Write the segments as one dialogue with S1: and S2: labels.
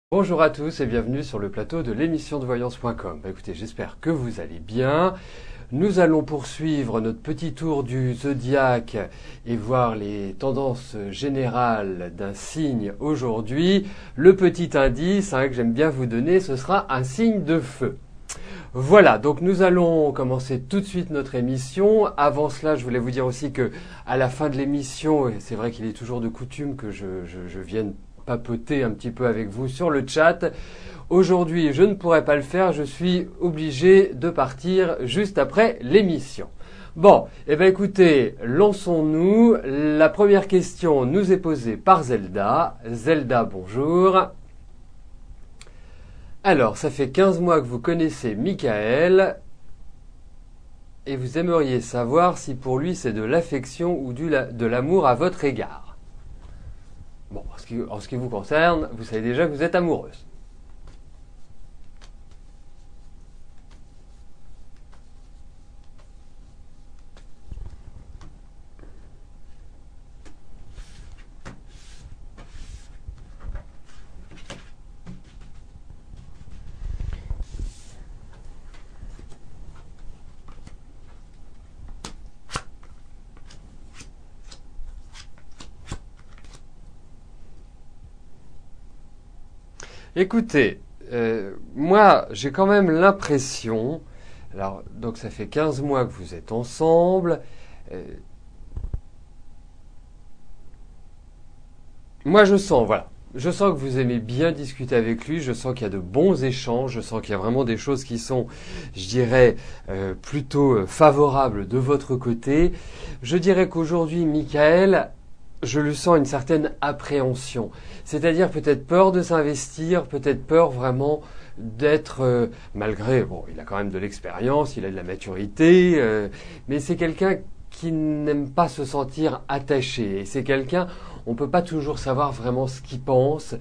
S1: Bonjour à tous et bienvenue sur le plateau de l'émission de voyance.com. Écoutez, j'espère que vous allez bien. Nous allons poursuivre notre petit tour du zodiaque et voir les tendances générales d'un signe aujourd'hui. Le petit indice que j'aime bien vous donner, ce sera un signe de feu. Voilà, donc nous allons commencer tout de suite notre émission. Avant cela, je voulais vous dire aussi que à la fin de l'émission, et c'est vrai qu'il est toujours de coutume que je vienne papoter un petit peu avec vous sur le chat. Aujourd'hui, je ne pourrai pas le faire, je suis obligé de partir juste après l'émission. Bon, eh bien écoutez, lançons-nous. La première question nous est posée par Zelda. Zelda, bonjour. Alors, ça fait 15 mois que vous connaissez Michael et vous aimeriez savoir si pour lui c'est de l'affection ou de l'amour à votre égard. Bon, en ce qui vous concerne, vous savez déjà que vous êtes amoureuse. Écoutez, moi j'ai quand même l'impression, alors donc ça fait 15 mois que vous êtes ensemble, euh, moi je sens, voilà, je sens que vous aimez bien discuter avec lui, je sens qu'il y a de bons échanges, je sens qu'il y a vraiment des choses qui sont, je dirais, plutôt favorables de votre côté. Je dirais qu'aujourd'hui, Michael, je le sens une certaine appréhension. C'est-à-dire peut-être peur de s'investir, peut-être peur vraiment d'être, malgré, bon, il a quand même de l'expérience, il a de la maturité, mais c'est quelqu'un qui n'aime pas se sentir attaché. Et c'est quelqu'un, on ne peut pas toujours savoir vraiment ce qu'il pense.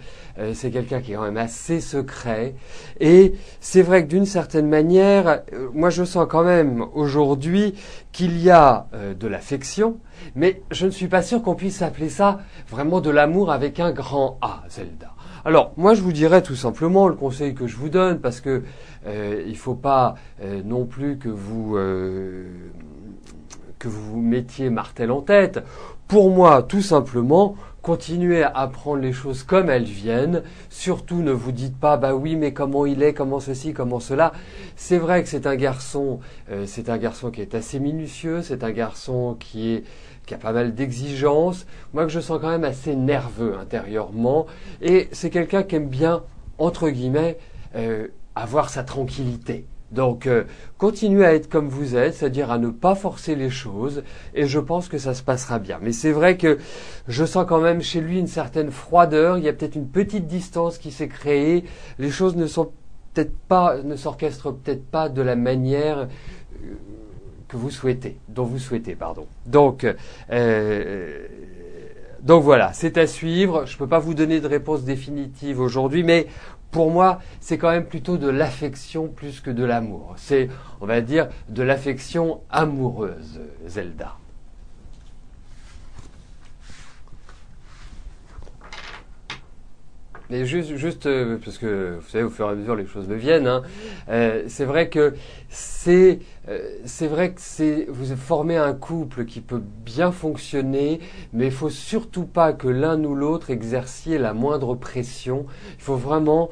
S1: C'est quelqu'un qui est quand même assez secret. Et c'est vrai que d'une certaine manière, moi je sens quand même aujourd'hui qu'il y a de l'affection, mais je ne suis pas sûr qu'on puisse appeler ça vraiment de l'amour avec un grand A, Zelda. Alors, moi, je vous dirais tout simplement le conseil que je vous donne, parce que il faut pas non plus que vous mettiez martel en tête. Pour moi, tout simplement, continuez à prendre les choses comme elles viennent. Surtout, ne vous dites pas, bah oui, mais comment il est, comment ceci, comment cela. C'est vrai que c'est un garçon qui est assez minutieux, c'est un garçon qui a pas mal d'exigences. Moi, que je sens quand même assez nerveux intérieurement. Et c'est quelqu'un qui aime bien, entre guillemets, avoir sa tranquillité. Donc, continuez à être comme vous êtes, c'est-à-dire à ne pas forcer les choses, et je pense que ça se passera bien. Mais c'est vrai que je sens quand même chez lui une certaine froideur, il y a peut-être une petite distance qui s'est créée, les choses ne s'orchestrent peut-être pas de la manière que vous souhaitez, dont vous souhaitez, pardon. Donc voilà, c'est à suivre. Je ne peux pas vous donner de réponse définitive aujourd'hui, mais pour moi, c'est quand même plutôt de l'affection plus que de l'amour. C'est, on va dire, de l'affection amoureuse, Zelda. Mais juste parce que vous savez, au fur et à mesure, les choses me viennent. C'est vrai que vous formez un couple qui peut bien fonctionner, mais il faut surtout pas que l'un ou l'autre exerciez la moindre pression. Il faut vraiment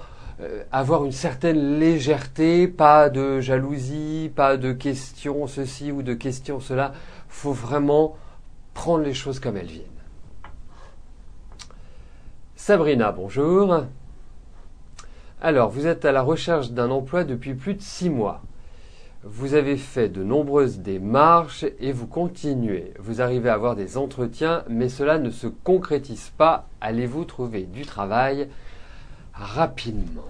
S1: avoir une certaine légèreté, pas de jalousie, pas de questions ceci ou de questions cela. Il faut vraiment prendre les choses comme elles viennent. Sabrina, bonjour. Alors, vous êtes à la recherche d'un emploi depuis plus de 6 mois. Vous avez fait de nombreuses démarches et vous continuez. Vous arrivez à avoir des entretiens, mais cela ne se concrétise pas. Allez-vous trouver du travail rapidement?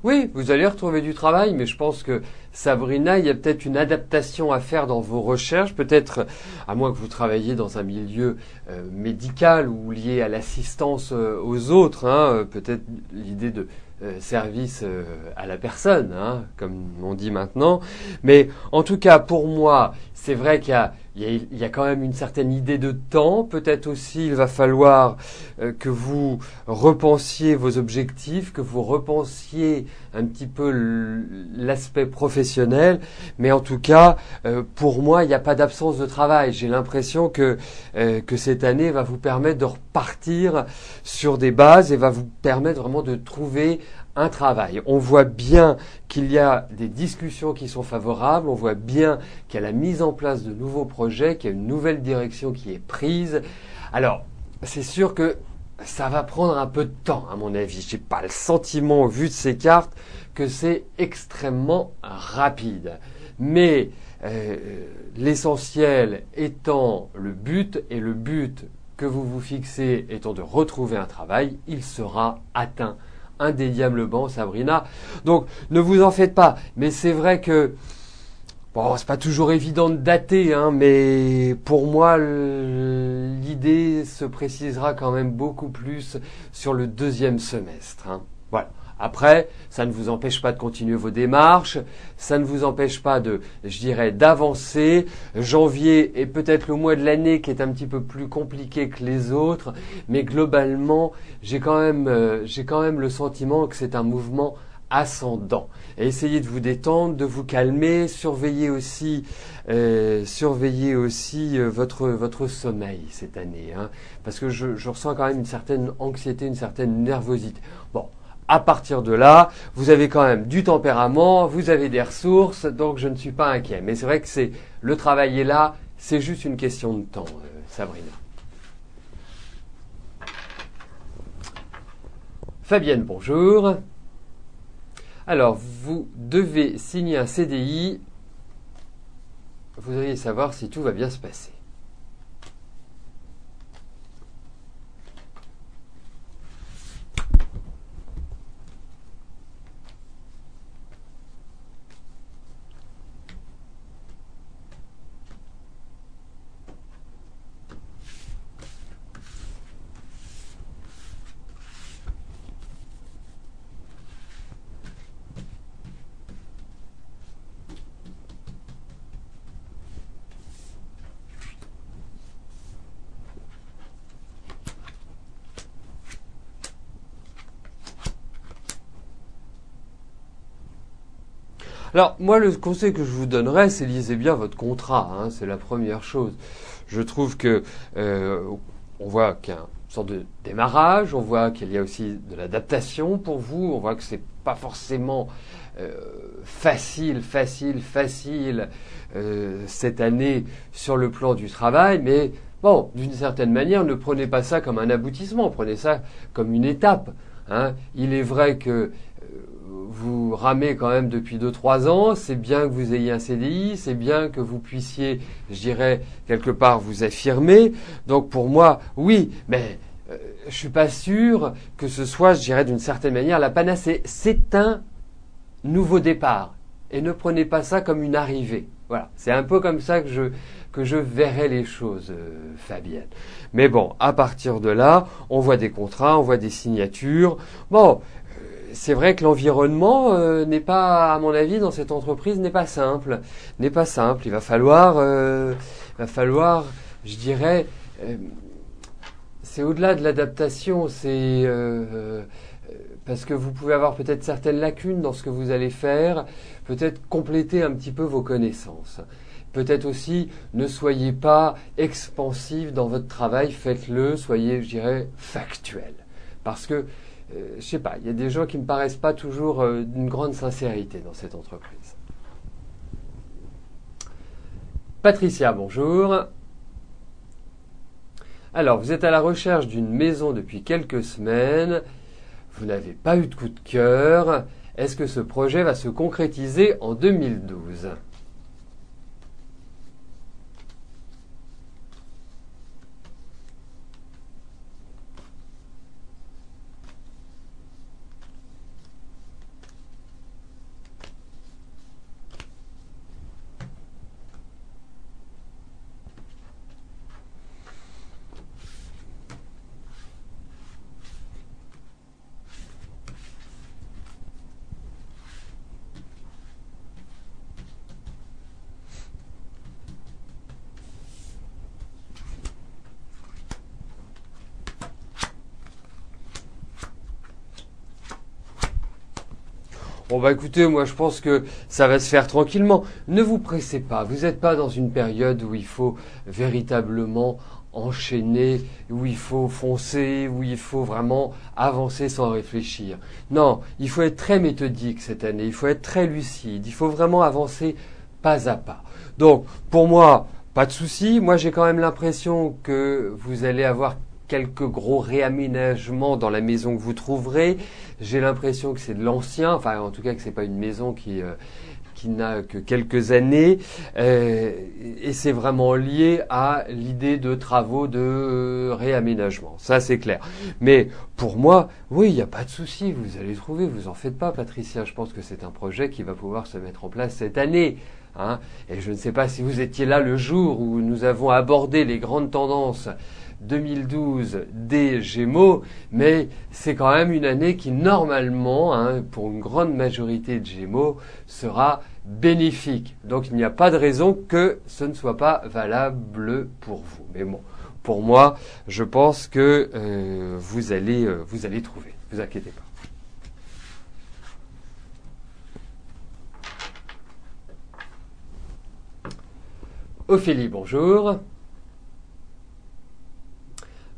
S1: Oui, vous allez retrouver du travail, mais je pense que Sabrina, il y a peut-être une adaptation à faire dans vos recherches, peut-être, à moins que vous travailliez dans un milieu médical ou lié à l'assistance aux autres, hein, peut-être l'idée de service à la personne, hein, comme on dit maintenant. Mais en tout cas, pour moi, c'est vrai qu'il y a quand même une certaine idée de temps. Peut-être aussi, il va falloir que vous repensiez vos objectifs, que vous repensiez un petit peu l'aspect professionnel, mais en tout cas, pour moi, il n'y a pas d'absence de travail. J'ai l'impression que cette année va vous permettre de repartir sur des bases et va vous permettre vraiment de trouver un travail. On voit bien qu'il y a des discussions qui sont favorables, on voit bien qu'il y a la mise en place de nouveaux projets, qu'il y a une nouvelle direction qui est prise. Alors, c'est sûr que ça va prendre un peu de temps, à mon avis. J'ai pas le sentiment, au vu de ces cartes, que c'est extrêmement rapide. Mais l'essentiel étant le but, et le but que vous vous fixez étant de retrouver un travail, il sera atteint indéniablement, Sabrina. Donc, ne vous en faites pas. Mais c'est vrai que bon, c'est pas toujours évident de dater, hein, mais pour moi, l'idée se précisera quand même beaucoup plus sur le deuxième semestre. Hein. Voilà. Après, ça ne vous empêche pas de continuer vos démarches, ça ne vous empêche pas de, je dirais, d'avancer. Janvier est peut-être le mois de l'année qui est un petit peu plus compliqué que les autres, mais globalement, j'ai quand même le sentiment que c'est un mouvement ascendant. Et essayez de vous détendre, de vous calmer, surveillez aussi votre sommeil cette année, hein, parce que je ressens quand même une certaine anxiété, une certaine nervosité. Bon, à partir de là, vous avez quand même du tempérament, vous avez des ressources, donc je ne suis pas inquiet. Mais c'est vrai que le travail est là, c'est juste une question de temps, Sabrina. Fabienne, bonjour. Alors, vous devez signer un CDI. Vous devriez savoir si tout va bien se passer. Alors, moi, le conseil que je vous donnerais, c'est lisez bien votre contrat. Hein, c'est la première chose. Je trouve que on voit qu'il y a une sorte de démarrage, on voit qu'il y a aussi de l'adaptation pour vous, on voit que c'est pas forcément facile cette année sur le plan du travail, mais bon, d'une certaine manière, ne prenez pas ça comme un aboutissement, prenez ça comme une étape. Hein. Il est vrai que vous ramez quand même depuis 2-3 ans, c'est bien que vous ayez un CDI, c'est bien que vous puissiez, je dirais, quelque part vous affirmer. Donc pour moi, oui, mais je suis pas sûr que ce soit, je dirais, d'une certaine manière la panacée. C'est un nouveau départ. Et ne prenez pas ça comme une arrivée. Voilà, c'est un peu comme ça que je verrais les choses, Fabienne. Mais bon, à partir de là, on voit des contrats, on voit des signatures. Bon, c'est vrai que l'environnement n'est pas, à mon avis, dans cette entreprise, n'est pas simple. N'est pas simple. Il va falloir, je dirais, c'est au-delà de l'adaptation. C'est parce que vous pouvez avoir peut-être certaines lacunes dans ce que vous allez faire, peut-être compléter un petit peu vos connaissances. Peut-être aussi, ne soyez pas expansif dans votre travail, faites-le, soyez, je dirais, factuel. Parce que je sais pas, il y a des gens qui me paraissent pas toujours d'une grande sincérité dans cette entreprise. Patricia, bonjour. Alors, vous êtes à la recherche d'une maison depuis quelques semaines. Vous n'avez pas eu de coup de cœur. Est-ce que ce projet va se concrétiser en 2012 ? Bon bah écoutez, moi je pense que ça va se faire tranquillement. Ne vous pressez pas, vous n'êtes pas dans une période où il faut véritablement enchaîner, où il faut foncer, où il faut vraiment avancer sans réfléchir. Non, il faut être très méthodique cette année, il faut être très lucide, il faut vraiment avancer pas à pas. Donc pour moi, pas de souci. Moi j'ai quand même l'impression que vous allez avoir quelques gros réaménagements dans la maison que vous trouverez. J'ai l'impression que c'est de l'ancien, enfin en tout cas que c'est pas une maison qui n'a que quelques années, et c'est vraiment lié à l'idée de travaux de réaménagement. Ça c'est clair. Mais pour moi, oui, il n'y a pas de souci, vous allez trouver, vous en faites pas, Patricia. Je pense que c'est un projet qui va pouvoir se mettre en place cette année. Hein. Et je ne sais pas si vous étiez là le jour où nous avons abordé les grandes tendances 2012 des Gémeaux, mais c'est quand même une année qui normalement, hein, pour une grande majorité de Gémeaux, sera bénéfique. Donc il n'y a pas de raison que ce ne soit pas valable pour vous. Mais bon, pour moi, je pense que vous allez trouver. Ne vous inquiétez pas. Ophélie, bonjour.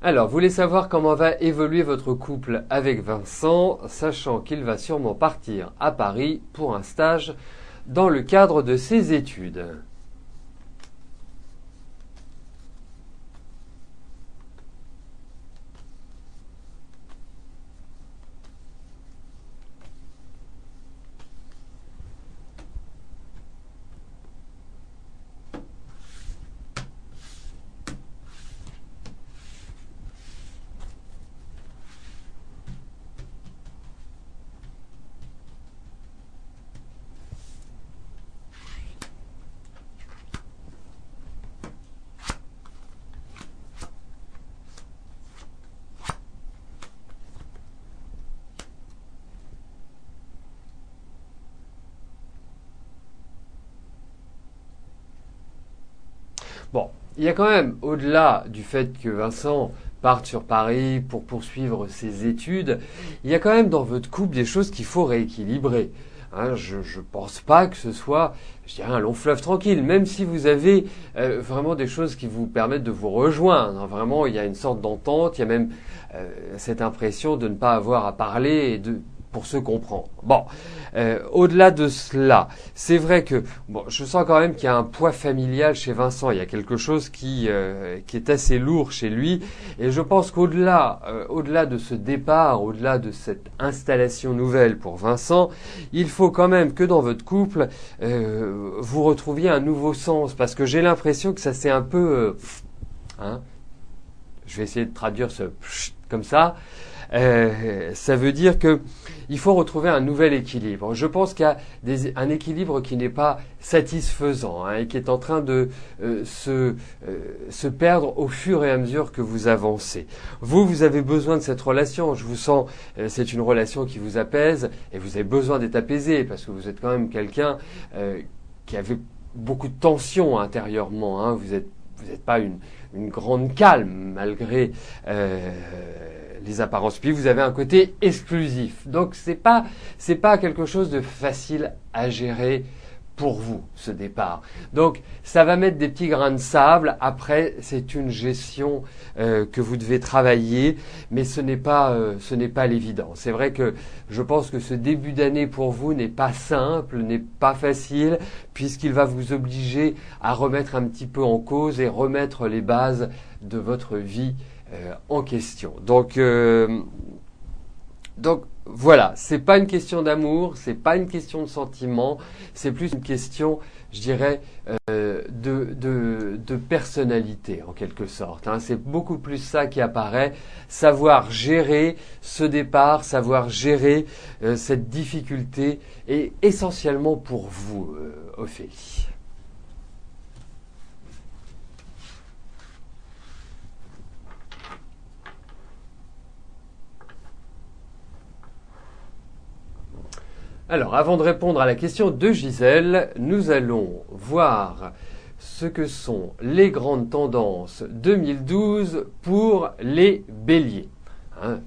S1: Alors, vous voulez savoir comment va évoluer votre couple avec Vincent, sachant qu'il va sûrement partir à Paris pour un stage dans le cadre de ses études. Bon, il y a quand même, au-delà du fait que Vincent parte sur Paris pour poursuivre ses études, il y a quand même dans votre couple des choses qu'il faut rééquilibrer. Hein, je ne pense pas que ce soit, je dirais, un long fleuve tranquille, même si vous avez vraiment des choses qui vous permettent de vous rejoindre. Hein, vraiment, il y a une sorte d'entente, il y a même cette impression de ne pas avoir à parler et pour se comprendre. Bon, au-delà de cela, c'est vrai que bon, je sens quand même qu'il y a un poids familial chez Vincent. Il y a quelque chose qui est assez lourd chez lui, et je pense qu'au-delà de ce départ, au-delà de cette installation nouvelle pour Vincent, il faut quand même que dans votre couple vous retrouviez un nouveau sens, parce que j'ai l'impression que ça c'est un peu, hein, je vais essayer de traduire ce comme ça. Ça veut dire que il faut retrouver un nouvel équilibre. Je pense qu'il y a un équilibre qui n'est pas satisfaisant, hein, et qui est en train de se perdre au fur et à mesure que vous avancez. Vous avez besoin de cette relation. Je vous sens, c'est une relation qui vous apaise, et vous avez besoin d'être apaisé parce que vous êtes quand même quelqu'un qui avait beaucoup de tension intérieurement. Hein. Vous n'êtes pas une grande calme malgré les apparences. Puis vous avez un côté exclusif. Donc c'est pas quelque chose de facile à gérer pour vous, ce départ. Donc ça va mettre des petits grains de sable. Après, c'est une gestion que vous devez travailler, mais ce n'est pas l'évident. C'est vrai que je pense que ce début d'année pour vous n'est pas simple, n'est pas facile, puisqu'il va vous obliger à remettre un petit peu en cause et remettre les bases de votre vie en question. Donc voilà, c'est pas une question d'amour, c'est pas une question de sentiment, c'est plus une question, je dirais, de personnalité en quelque sorte. Hein. C'est beaucoup plus ça qui apparaît, savoir gérer ce départ, savoir gérer cette difficulté, et essentiellement pour vous, Ophélie. Alors, avant de répondre à la question de Gisèle, nous allons voir ce que sont les grandes tendances 2012 pour les béliers.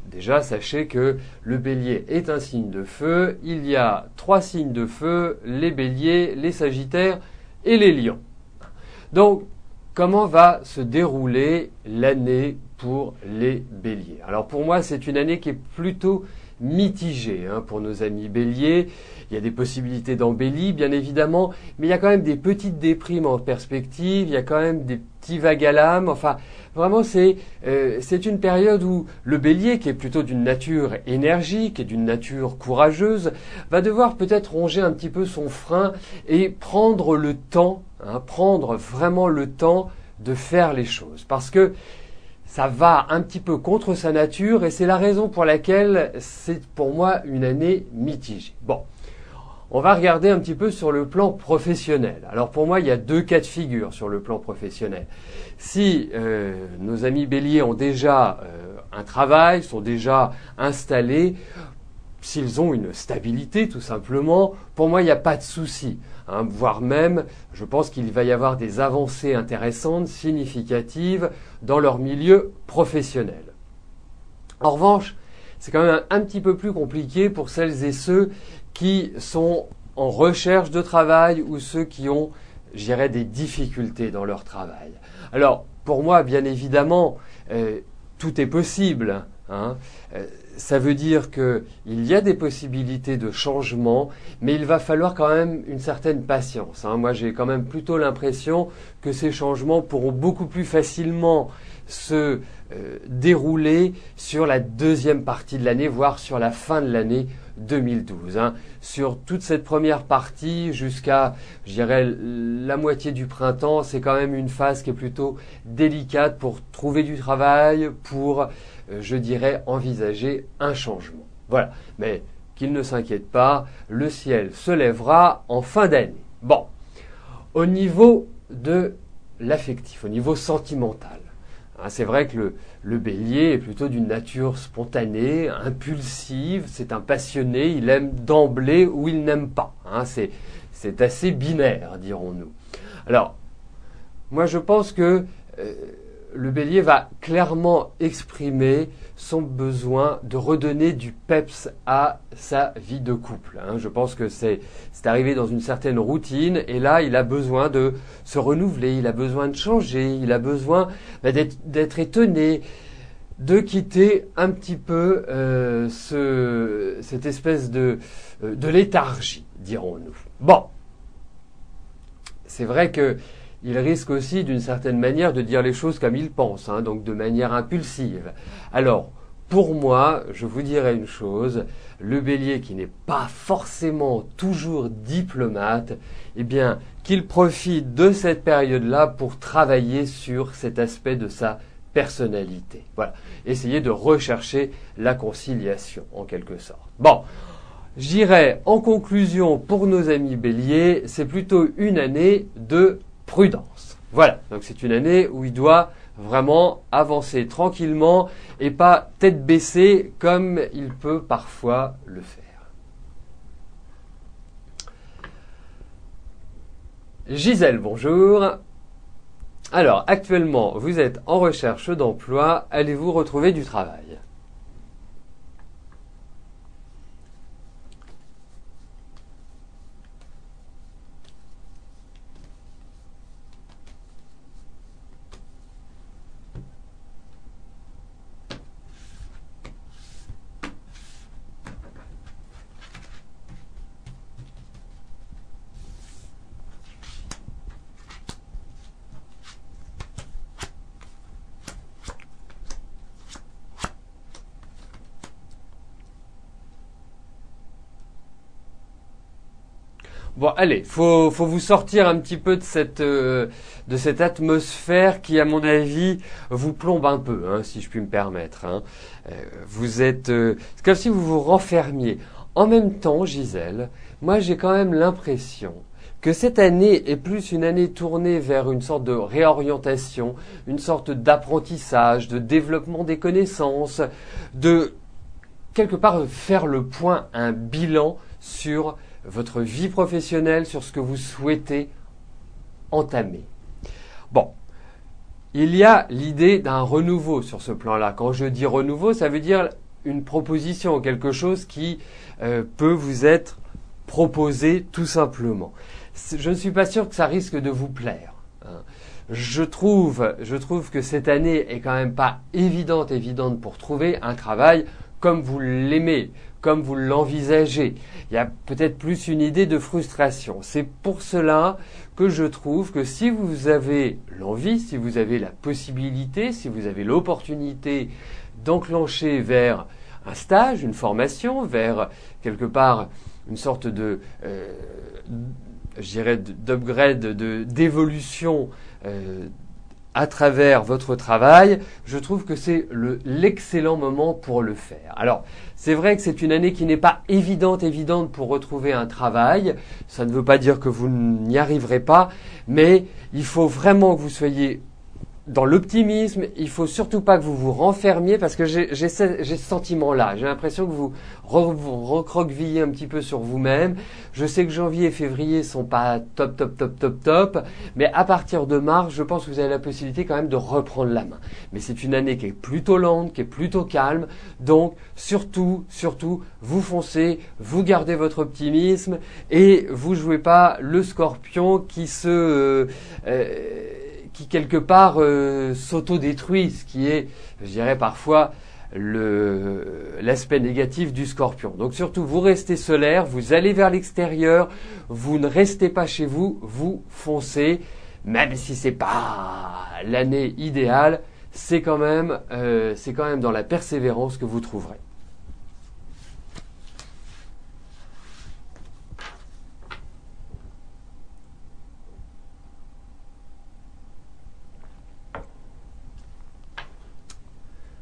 S1: Déjà, sachez que le bélier est un signe de feu. Il y a 3 signes de feu, les béliers, les sagittaires et les lions. Donc, comment va se dérouler l'année pour les béliers? Alors pour moi, c'est une année qui est plutôt mitigée pour nos amis béliers. Il y a des possibilités d'embellie, bien évidemment, mais il y a quand même des petites déprimes en perspective, il y a quand même des petits vagues à l'âme. Enfin, vraiment, c'est une période où le bélier, qui est plutôt d'une nature énergique et d'une nature courageuse, va devoir peut-être ronger un petit peu son frein et prendre le temps, prendre vraiment le temps de faire les choses. Parce que ça va un petit peu contre sa nature et c'est la raison pour laquelle c'est pour moi une année mitigée. Bon, on va regarder un petit peu sur le plan professionnel. Alors pour moi, il y a 2 cas de figure sur le plan professionnel. Si nos amis béliers ont déjà un travail, sont déjà installés, s'ils ont une stabilité tout simplement, pour moi il n'y a pas de souci. Voire même, je pense qu'il va y avoir des avancées intéressantes, significatives dans leur milieu professionnel. En revanche, c'est quand même un petit peu plus compliqué pour celles et ceux qui sont en recherche de travail ou ceux qui ont, je dirais, des difficultés dans leur travail. Alors, pour moi, bien évidemment, tout est possible. Ça veut dire qu'il y a des possibilités de changement, mais il va falloir quand même une certaine patience. Moi, j'ai quand même plutôt l'impression que ces changements pourront beaucoup plus facilement se dérouler sur la deuxième partie de l'année, voire sur la fin de l'année 2012. Sur toute cette première partie jusqu'à, je dirais, la moitié du printemps, c'est quand même une phase qui est plutôt délicate pour trouver du travail, pour, je dirais, envisager un changement. Voilà. Mais qu'il ne s'inquiète pas, le ciel se lèvera en fin d'année. Bon. Au niveau de l'affectif, au niveau sentimental, c'est vrai que le bélier est plutôt d'une nature spontanée, impulsive, c'est un passionné, il aime d'emblée ou il n'aime pas. C'est assez binaire, dirons-nous. Alors, moi je pense que le bélier va clairement exprimer son besoin de redonner du peps à sa vie de couple. Je pense que c'est arrivé dans une certaine routine et là il a besoin de se renouveler, il a besoin de changer, il a besoin d'être étonné, de quitter un petit peu cette espèce de léthargie, dirons-nous. Bon, c'est vrai que il risque aussi d'une certaine manière de dire les choses comme il pense, donc de manière impulsive. Alors, pour moi, je vous dirais une chose, le bélier qui n'est pas forcément toujours diplomate, eh bien, qu'il profite de cette période-là pour travailler sur cet aspect de sa personnalité. Voilà. Essayez de rechercher la conciliation, en quelque sorte. Bon. Je dirais, en conclusion, pour nos amis béliers, c'est plutôt une année de prudence. Voilà, donc c'est une année où il doit vraiment avancer tranquillement et pas tête baissée comme il peut parfois le faire. Gisèle, bonjour. Alors, actuellement, vous êtes en recherche d'emploi. Allez-vous retrouver du travail ? Bon, allez, faut vous sortir un petit peu de cette atmosphère qui, à mon avis, vous plombe un peu, si je puis me permettre. Vous êtes, c'est comme si vous vous renfermiez. En même temps, Gisèle, moi j'ai quand même l'impression que cette année est plus une année tournée vers une sorte de réorientation, une sorte d'apprentissage, de développement des connaissances, de quelque part faire le point, un bilan sur votre vie professionnelle, sur ce que vous souhaitez entamer. Bon, il y a l'idée d'un renouveau sur ce plan-là. Quand je dis renouveau, ça veut dire une proposition, quelque chose qui peut vous être proposé tout simplement. Je ne suis pas sûr que ça risque de vous plaire. Je trouve que cette année est quand même pas évidente pour trouver un travail comme vous l'aimez, comme vous l'envisagez. Il y a peut-être plus une idée de frustration. C'est pour cela que je trouve que si vous avez l'envie, si vous avez la possibilité, si vous avez l'opportunité d'enclencher vers un stage, une formation, vers quelque part une sorte de, je dirais, d'upgrade, d'évolution à travers votre travail, je trouve que c'est l'excellent moment pour le faire. Alors, c'est vrai que c'est une année qui n'est pas évidente pour retrouver un travail. Ça ne veut pas dire que vous n'y arriverez pas, mais il faut vraiment que vous soyez dans l'optimisme. Il faut surtout pas que vous vous renfermiez parce que j'ai ce sentiment-là. J'ai l'impression que vous recroquevillez un petit peu sur vous-même. Je sais que janvier et février sont pas top, mais à partir de mars, je pense que vous avez la possibilité quand même de reprendre la main. Mais c'est une année qui est plutôt lente, qui est plutôt calme. Donc, surtout, vous foncez, vous gardez votre optimisme et vous jouez pas le scorpion qui quelque part s'auto-détruit, ce qui est, je dirais parfois, l'aspect négatif du scorpion. Donc surtout, vous restez solaire, vous allez vers l'extérieur, vous ne restez pas chez vous, vous foncez, même si c'est pas l'année idéale, c'est quand même dans la persévérance que vous trouverez.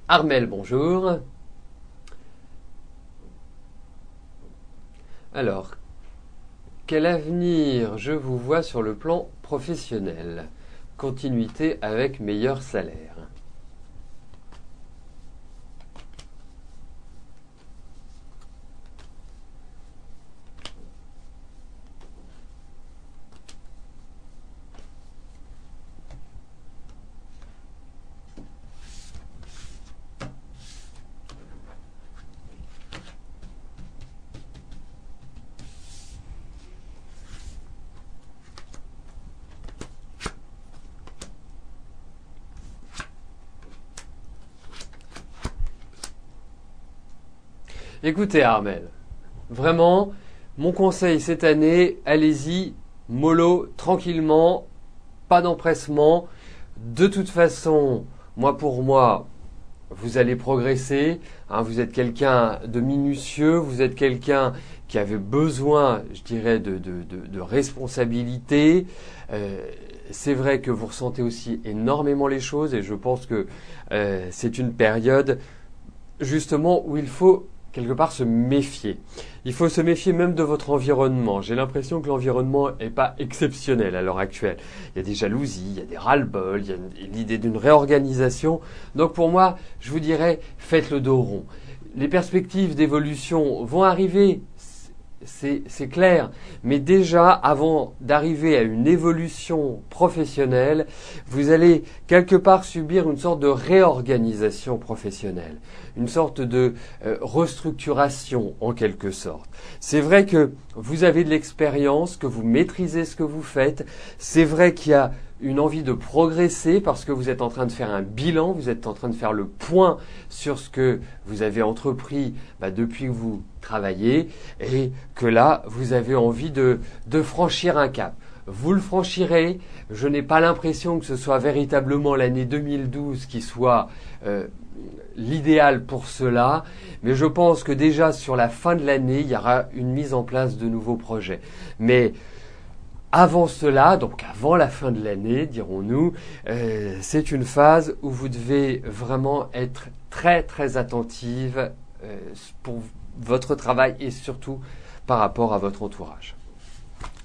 S1: Armel, bonjour. Alors, quel avenir je vous vois sur le plan professionnel? Continuité avec meilleur salaire. Écoutez Armel, vraiment, mon conseil cette année, allez-y, mollo, tranquillement, pas d'empressement. De toute façon, pour moi, vous allez progresser. Vous êtes quelqu'un de minutieux, vous êtes quelqu'un qui avait besoin, je dirais, de responsabilité. C'est vrai que vous ressentez aussi énormément les choses et je pense que c'est une période justement où il faut quelque part se méfier. Il faut se méfier même de votre environnement. J'ai l'impression que l'environnement n'est pas exceptionnel à l'heure actuelle. Il y a des jalousies, il y a des ras-le-bol, il y a l'idée d'une réorganisation. Donc pour moi, je vous dirais, faites le dos rond. Les perspectives d'évolution vont arriver, c'est clair. Mais déjà, avant d'arriver à une évolution professionnelle, vous allez quelque part subir une sorte de réorganisation professionnelle, une sorte de restructuration en quelque sorte. C'est vrai que vous avez de l'expérience, que vous maîtrisez ce que vous faites. C'est vrai qu'il y a une envie de progresser parce que vous êtes en train de faire un bilan, vous êtes en train de faire le point sur ce que vous avez entrepris depuis que vous travaillez et que là, vous avez envie de franchir un cap. Vous le franchirez. Je n'ai pas l'impression que ce soit véritablement l'année 2012 qui soit l'idéal pour cela, mais je pense que déjà sur la fin de l'année, il y aura une mise en place de nouveaux projets. Mais avant cela, donc avant la fin de l'année, dirons-nous, c'est une phase où vous devez vraiment être très très attentive pour votre travail et surtout par rapport à votre entourage.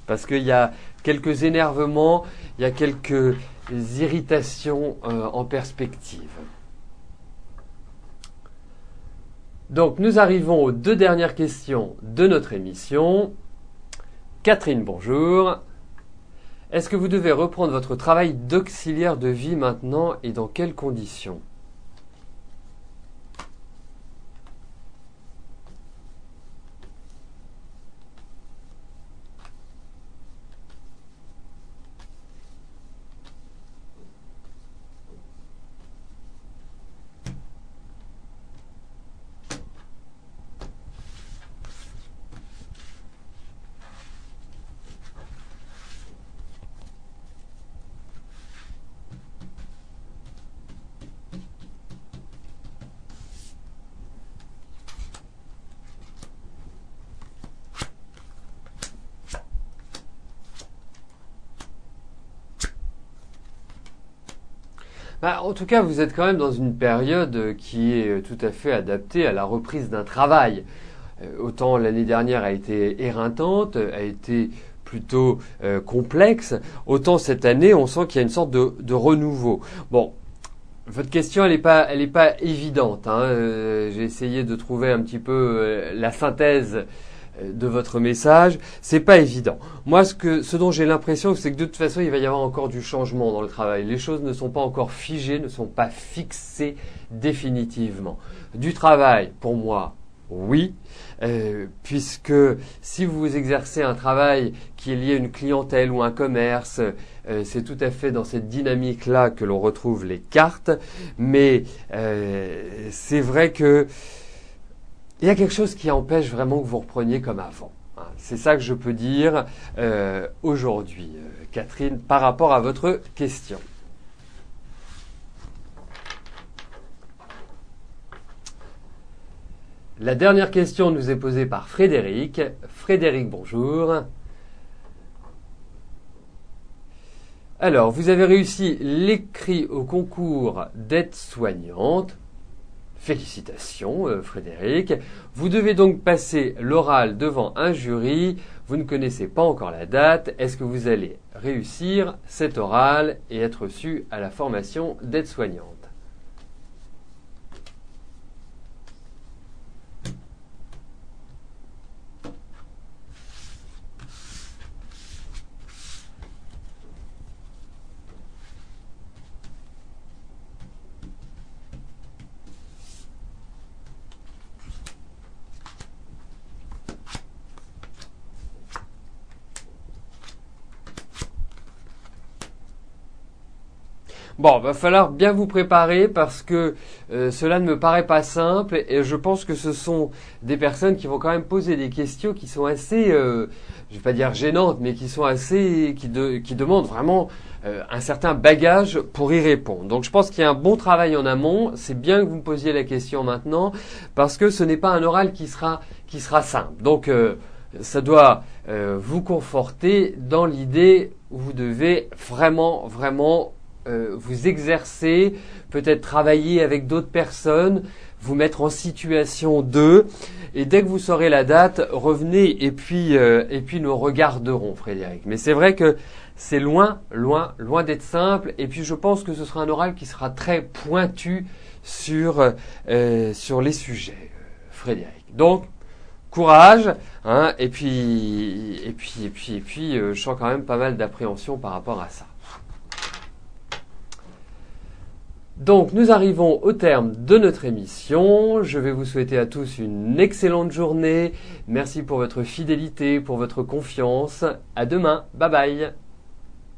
S1: Parce qu'il y a quelques énervements, il y a quelques irritations en perspective. Donc nous arrivons aux deux dernières questions de notre émission. Catherine, bonjour. Est-ce que vous devez reprendre votre travail d'auxiliaire de vie maintenant et dans quelles conditions? En tout cas, vous êtes quand même dans une période qui est tout à fait adaptée à la reprise d'un travail. Autant l'année dernière a été éreintante, a été plutôt complexe, autant cette année, on sent qu'il y a une sorte de renouveau. Bon, votre question, elle est pas évidente, hein. J'ai essayé de trouver un petit peu la synthèse de votre message. C'est pas évident. Moi, ce dont j'ai l'impression, c'est que de toute façon, il va y avoir encore du changement dans le travail. Les choses ne sont pas encore figées, ne sont pas fixées définitivement. Du travail, pour moi, oui, puisque si vous exercez un travail qui est lié à une clientèle ou un commerce, c'est tout à fait dans cette dynamique-là que l'on retrouve les cartes. Mais c'est vrai que il y a quelque chose qui empêche vraiment que vous repreniez comme avant. C'est ça que je peux dire aujourd'hui, Catherine, par rapport à votre question. La dernière question nous est posée par Frédéric. Frédéric, bonjour. Alors, vous avez réussi l'écrit au concours d'aide-soignante. Félicitations Frédéric. Vous devez donc passer l'oral devant un jury. Vous ne connaissez pas encore la date. Est-ce que vous allez réussir cet oral et être reçu à la formation d'aide-soignante? Bon, va falloir bien vous préparer parce que cela ne me paraît pas simple et je pense que ce sont des personnes qui vont quand même poser des questions qui sont assez, je vais pas dire gênantes, mais qui sont assez, qui demandent vraiment un certain bagage pour y répondre. Donc je pense qu'il y a un bon travail en amont. C'est bien que vous me posiez la question maintenant parce que ce n'est pas un oral qui sera simple. Donc ça doit vous conforter dans l'idée où vous devez vraiment vous exercer, peut-être travailler avec d'autres personnes, vous mettre en situation d'eux, et dès que vous saurez la date, revenez et puis nous regarderons, Frédéric. Mais c'est vrai que c'est loin d'être simple, et puis je pense que ce sera un oral qui sera très pointu sur les sujets, Frédéric. Donc courage, hein, et puis je sens quand même pas mal d'appréhension par rapport à ça. Donc nous arrivons au terme de notre émission. Je vais vous souhaiter à tous une excellente journée. Merci pour votre fidélité, pour votre confiance. À demain. Bye bye.